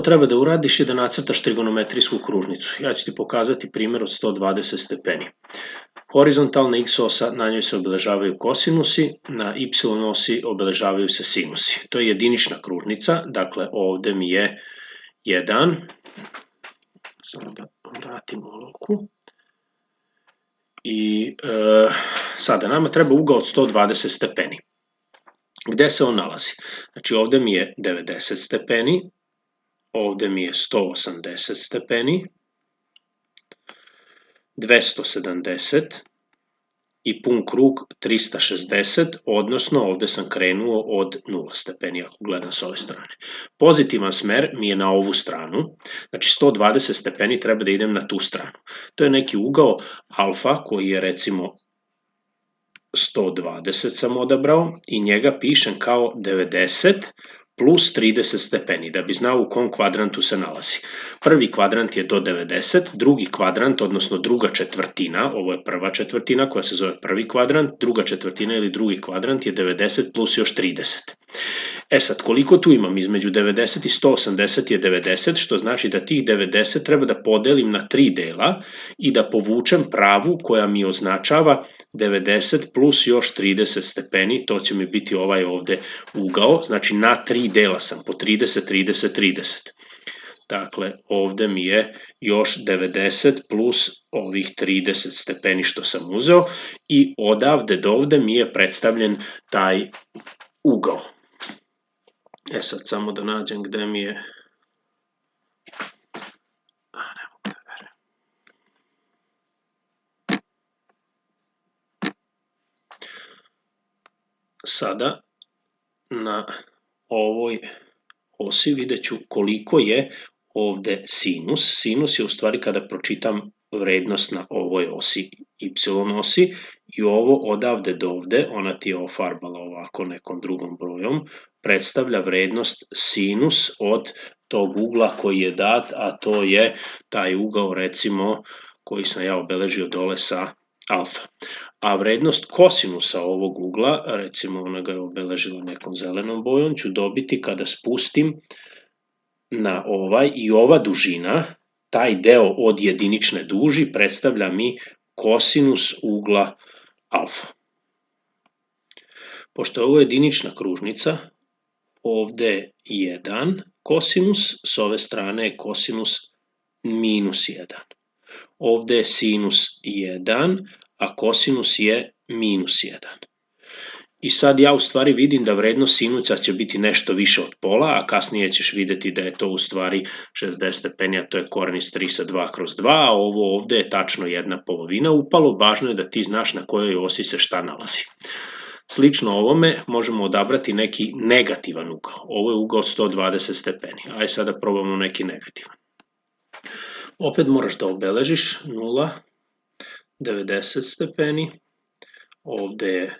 treba da uradiš je da nacrtaš trigonometrijsku kružnicu. Ja ću ti pokazati primjer od 120 stepeni. Horizontalna x osa, na njoj se obeležavaju kosinusi, na y osi obeležavaju se sinusi. To je jedinična kružnica, dakle ovde mi je 1, samo da vratim olovku, i sada nama treba ugao od 120 stepeni. Gde se on nalazi? Znači ovde mi je 90 stepeni, ovde mi je 180 stepeni, 270 i pun krug 360, odnosno ovde sam krenuo od 0 stepeni, ako gledam s ove strane. Pozitivan smer mi je na ovu stranu, znači 120 stepeni treba da idem na tu stranu. To je neki ugao alfa koji je recimo 120 sam odabrao i njega pišem kao 90 plus 30 stepeni, da bi znao u kom kvadrantu se nalazi. Prvi kvadrant je do 90, drugi kvadrant, odnosno druga četvrtina, ovo je prva četvrtina koja se zove prvi kvadrant, druga četvrtina ili drugi kvadrant je 90 plus još 30. E sad, koliko tu imam? Između 90 i 180 je 90, što znači da tih 90 treba da podelim na 3 dela i da povučem pravu koja mi označava 90 plus još 30 stepeni, to će mi biti ovaj ovde ugao, znači na 3 dela sam, po 30, 30, 30. Dakle, ovde mi je još 90 plus ovih 30 stepeni što sam uzeo i odavde do ovde mi je predstavljen taj ugao. E sad, samo da nađem gde mi je... ne mogu da verujem. Sada, na ovoj osi vidjet ću koliko je ovde sinus. Sinus je u stvari kada pročitam vrednost na ovoj osi, y osi, i ovo odavde do ovde, ona ti je ofarbala ovako nekom drugom brojom, predstavlja vrednost sinus od tog ugla koji je dat, a to je taj ugao recimo koji sam ja obeležio dole sa alfa. A vrednost kosinusa ovog ugla, recimo ona ga je obeležila nekom zelenom bojom, ću dobiti kada spustim na ovaj i ova dužina, taj deo od jedinične duži predstavlja mi kosinus ugla alfa. Pošto je ovo jedinična kružnica, ovde je 1 kosinus, s ove strane je kosinus minus 1. Ovde je sinus 1, a kosinus je minus 1. I sad ja u stvari vidim da vrednost sinusa će biti nešto više od pola, a kasnije ćeš videti da je to u stvari 60 stepeni, a to je koren iz 3 sa 2 kroz 2, a ovo ovde je tačno 1/2 upalo, važno je da ti znaš na kojoj osi se šta nalazi. Slično ovome možemo odabrati neki negativan ugao. Ovo je ugao od 120 stepeni. Ajde sada probamo neki negativan. Opet moraš da obeležiš 0, 90 stepeni, ovde je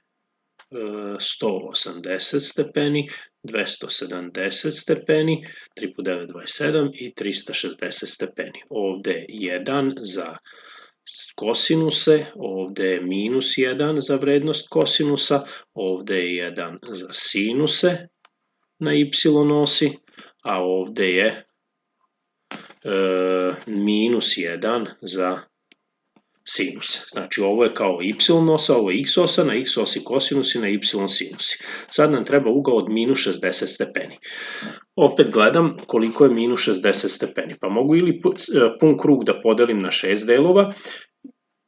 180 stepeni, 270 stepeni, 3 puta 9, 27 i 360 stepeni. Ovde je 1 za kosinuse, ovde je minus 1 za vrednost kosinusa, ovde je 1 za sinuse na y osi, a ovde je minus 1 za sinus. Znači ovo je kao y osa, ovo je x osa, na x osi kosinusi, na y sinusi. Sad nam treba ugao od minus 60 stepeni. Opet gledam koliko je minus 60 stepeni. Pa mogu ili pun krug da podelim na 6 delova,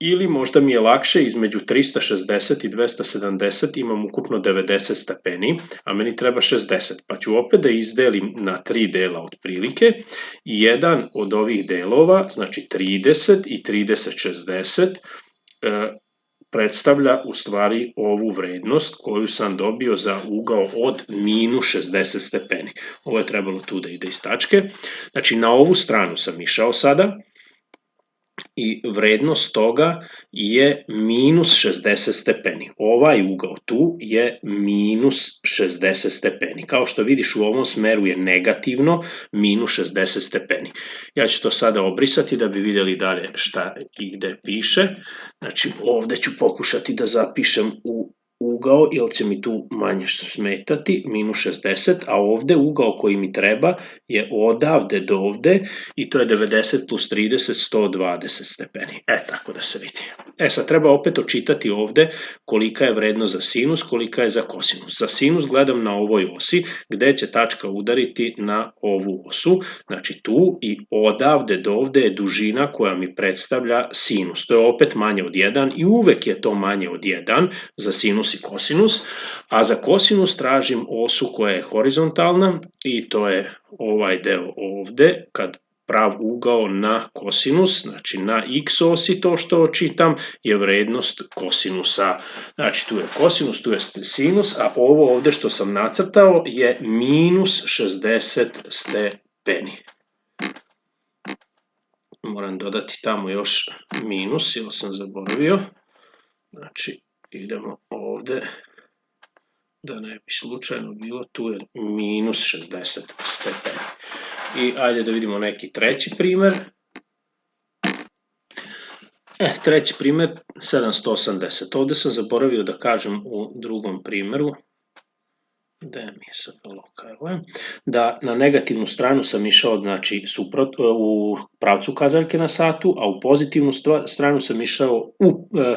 ili možda mi je lakše između 360 i 270 imam ukupno 90 stepeni, a meni treba 60, pa ću opet da izdelim na 3 dela otprilike i jedan od ovih delova, znači 30 i 30, 60, predstavlja u stvari ovu vrednost koju sam dobio za ugao od minus 60 stepeni. Ovo je trebalo tu da ide iz tačke. Znači na ovu stranu sam išao sada, i vrednost toga je minus 60 stepeni. Ovaj ugao tu je minus 60 stepeni. Kao što vidiš u ovom smeru je negativno minus 60 stepeni. Ja ću to sada obrisati da bi vidjeli dalje šta i gde piše. Znači ovde ću pokušati da zapišem u ugao, jer će mi tu manje smetati, minus 60, a ovde ugao koji mi treba je odavde do ovde i to je 90 plus 30, 120 stepeni. Tako da se vidi. Sad treba opet očitati ovde kolika je vrednost za sinus, kolika je za kosinus. Za sinus gledam na ovoj osi gde će tačka udariti na ovu osu, znači tu, i odavde do ovde je dužina koja mi predstavlja sinus. To je opet manje od 1 i uvek je to manje od 1 za sinus i kosinus, a za kosinus tražim osu koja je horizontalna i to je ovaj deo ovde, kad prav ugao na kosinus, znači na x osi to što očitam je vrednost kosinusa. Znači tu je kosinus, tu je sinus, a ovo ovde što sam nacrtao je minus 60 stepeni. Moram dodati tamo još minus, jer sam zaboravio. Znači idemo ovde, da ne bi slučajno bilo, tu je minus 60 stepeni. I ajde da vidimo neki treći primer. Treći primer, 780. Ovde sam zaboravio da kažem u drugom primeru, gde mi je sad lokal, da na negativnu stranu sam išao, znači, u pravcu kazaljke na satu, a u pozitivnu stranu sam išao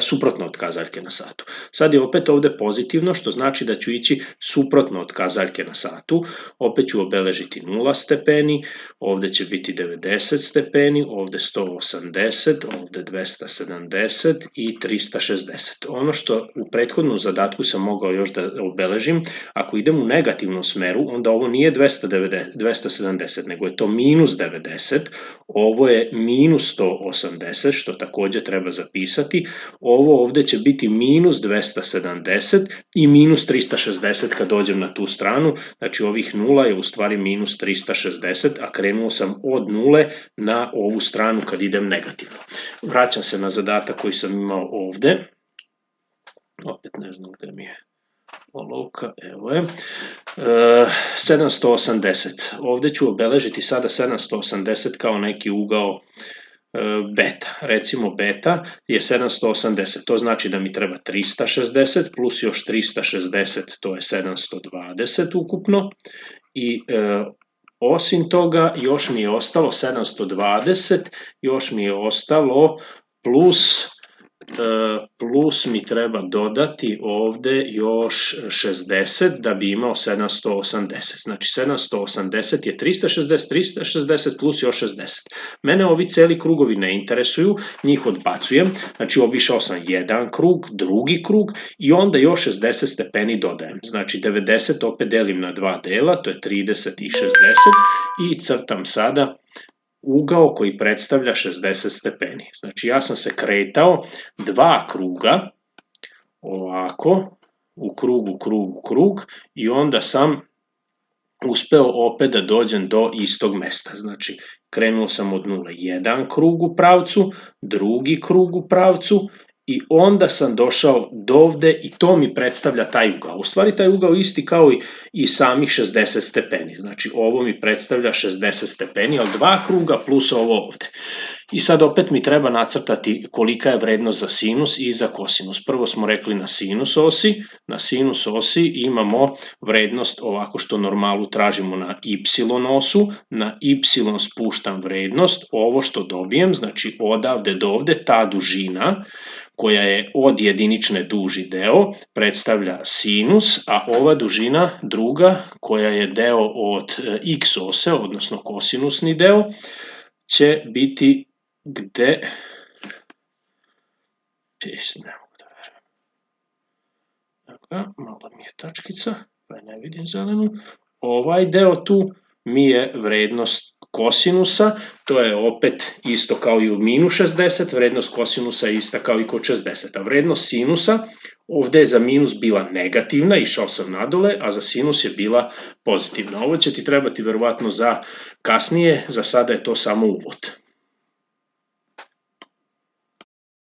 suprotno od kazaljke na satu. Sad je opet ovde pozitivno, što znači da ću ići suprotno od kazaljke na satu, opet ću obeležiti 0 stepeni, ovde će biti 90 stepeni, ovde 180, ovde 270 i 360. Ono što u prethodnom zadatku sam mogao još da obeležim, ako idem u negativnom smeru, onda ovo nije 270, nego je to minus 90, ovo je minus 180, što takođe treba zapisati, ovo ovde će biti minus 270 i minus 360 kad dođem na tu stranu, znači ovih 0 je u stvari minus 360, a krenuo sam od 0 na ovu stranu kad idem negativno. Vraćam se na zadatak koji sam imao ovde, opet ne znam gde mi je olovka, evo je, 780. Ovde ću obeležiti sada 780 kao neki ugao beta. Recimo beta je 780, to znači da mi treba 360 plus još 360, to je 720 ukupno i osim toga još mi je ostalo 720, još mi je ostalo plus mi treba dodati ovde još 60 da bi imao 780. Znači 780 je 360 plus još 60. Mene ovi celi krugovi ne interesuju, njih odbacujem, znači obišao sam jedan krug, drugi krug i onda još 60 stepeni dodajem. Znači 90 opet delim na dva dela, to je 30 i 60 i crtam sada ugao koji predstavlja 60 stepeni. Znači ja sam se kretao dva kruga, ovako, u krug i onda sam uspeo opet da dođem do istog mesta. Znači krenuo sam od 0, jedan krug u pravcu, drugi krug u pravcu i onda sam došao do ovde i to mi predstavlja taj ugao. U stvari taj ugao isti kao i samih 60 stepeni. Znači ovo mi predstavlja 60 stepeni, ali dva kruga plus ovo ovde. I sad opet mi treba nacrtati kolika je vrednost za sinus i za kosinus. Prvo smo rekli na sinus osi. Na sinus osi imamo vrednost ovako što normalu tražimo na y osu. Na y spuštam vrednost. Ovo što dobijem, znači odavde do ovde, ta dužina koja je od jedinične duži deo, predstavlja sinus, a ova dužina druga, koja je deo od x ose, odnosno kosinusni deo, će biti gde, ne mogu da verujem, malo mi je tačkica, pa ne vidim zelenu, ovaj deo tu mi je vrednost kosinusa, to je opet isto kao i u minus 60, vrednost kosinusa je ista kao i kod 60, a vrednost sinusa ovde je za minus bila negativna, išao sam nadole, a za sinus je bila pozitivna. Ovo će ti trebati verovatno za kasnije, za sada je to samo uvod.